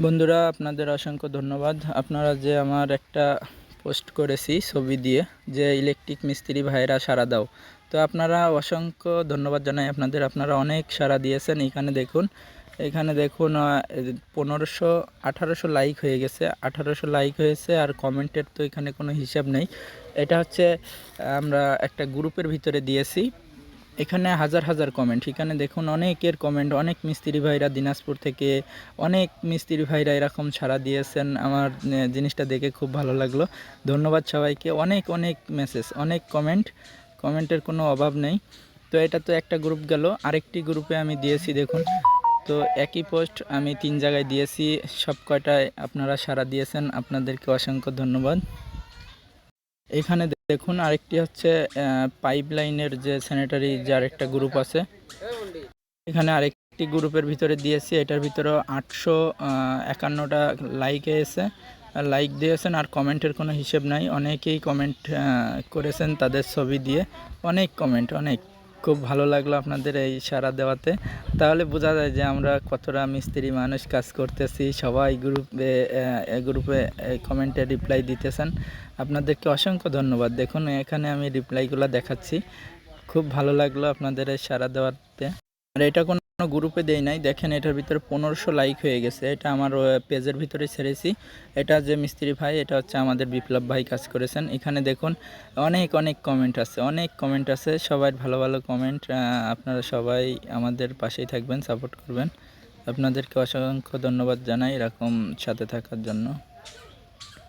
বন্ধুরা, আপনাদের অসংখ্য ধন্যবাদ। আপনারা যে আমার একটা পোস্ট করেছি ছবি দিয়ে যে ইলেকট্রিক মিস্ত্রি ভাইরা সাড়া দাও, তো আপনারা অসংখ্য ধন্যবাদ জানাই আপনাদের। আপনারা অনেক সাড়া দিয়েছেন। এখানে দেখুন 1500-1800 লাইক হয়ে গেছে, 1800 লাইক হয়েছে। আর কমেন্টের তো এখানে কোনো হিসাব নেই। এটা হচ্ছে আমরা একটা গ্রুপের ভিতরে দিয়েছি, এখানে হাজার হাজার কমেন্ট। এখানে দেখুন অনেকের কমেন্ট, অনেক মিস্ত্রি ভাইরা দিনাজপুর থেকে, অনেক মিস্ত্রি ভাইরা এরকম ছাড়া দিয়েছেন। আমার জিনিসটা দেখে খুব ভালো লাগলো। ধন্যবাদ সবাইকে। অনেক অনেক মেসেজ, অনেক কমেন্টের কোনো অভাব নেই। তো এটা তো একটা গ্রুপ গেল। আরেকটি গ্রুপে আমি দিয়েছি, দেখুন। তো একই পোস্ট আমি 3 জায়গায় দিয়েছি, সব কয়টায় আপনারা সাড়া দিয়েছেন। আপনাদেরকে অসংখ্য ধন্যবাদ। এখানে দেখুন আরেকটি হচ্ছে পাইপলাইনের যে স্যানিটারি যে আরেকটা গ্রুপ আছে, এখানে আরেকটি গ্রুপের ভিতরে দিয়েছি। এটার ভিতরে 851টা লাইক এসেছে, লাইক দিয়েছেন। আর কমেন্টের কোনো হিসেব নাই। অনেকেই কমেন্ট করেছেন তাদের ছবি দিয়ে। অনেক কমেন্ট, অনেক। খুব ভালো লাগলো আপনাদের এই সাড়া দেওয়াতে। তাহলে বোঝা যায় যে আমরা কতটা মিস্ত্রি মানুষ কাজ করতেছি। সবাই গ্রুপে কমেন্টে রিপ্লাই দিতেছেন। আপনাদেরকে অসংখ্য ধন্যবাদ। দেখুন এখানে আমি রিপ্লাইগুলো দেখাচ্ছি। খুব ভালো লাগলো আপনাদের এই সাড়া দেওয়াতে। আর এটা কোনো গ্রুপে দেই নাই। দেখেন এটার ভিতরে 1500 লাইক হয়ে গেছে। এটা আমার পেজের ভিতরে ছেড়েছি। এটা যে মিস্ত্রি ভাই, এটা হচ্ছে আমাদের বিপ্লব ভাই কাজ করেছেন। এখানে দেখুন অনেক অনেক কমেন্ট আছে, অনেক কমেন্ট আছে। সবাই ভালো ভালো কমেন্ট। আপনারা সবাই আমাদের পাশেই থাকবেন, সাপোর্ট করবেন। আপনাদেরকে অসংখ্য ধন্যবাদ জানাই এরকম সাথে থাকার জন্য।